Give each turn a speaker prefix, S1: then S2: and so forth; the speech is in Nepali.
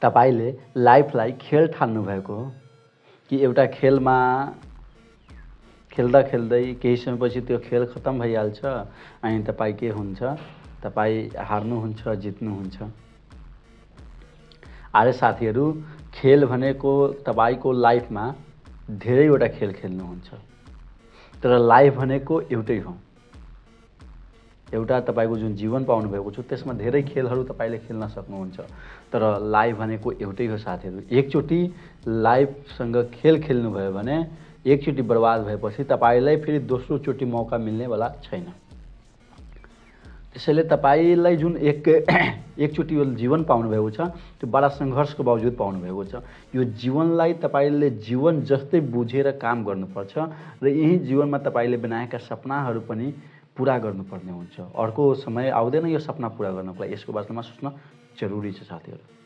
S1: तपाईले लाइफलाई खेल ठान्नु भएको हो कि एउटा खेलमा खेल्दा खेल्दै केही समयपछि त्यो खेल खतम भइहाल्छ अनि तपाईँ के हुन्छ तपाईँ हार्नुहुन्छ जित्नुहुन्छ। अरे साथीहरू खेल भनेको तपाईको लाइफमा धेरैवटा खेल खेल्नुहुन्छ तर लाइफ भनेको एउटै हो। एउटा तपाईको जुन जीवन पाउनु भएको छ त्यसमा धेरै खेलहरू तपाईले खेल्न सक्नुहुन्छ तर लाइफ भनेको एउटै हो साथीहरू। एकचोटि लाइफसँग खेल खेल्नुभयो भने एकचोटि बर्बाद भएपछि तपाईलाई फेरि दोस्रो चोटि मौका मिल्ने वाला छैन। त्यसैले तपाईलाई जुन एकचोटि यो जीवन पाउनु भएको छ त्यो बडा संघर्षको बावजुद पाउनु भएको छ। यो जीवनलाई तपाईले जीवन जस्तै बुझेर काम गर्नुपर्छ र यही जीवनमा तपाईले बनाएका सपनाहरू पनि पूरा गर्नुपर्ने हुन्छ। अर्को समय आउँदैन यो सपना पूरा गर्नको लागि, यसको बारेमा सोच्न जरुरी छ साथीहरू।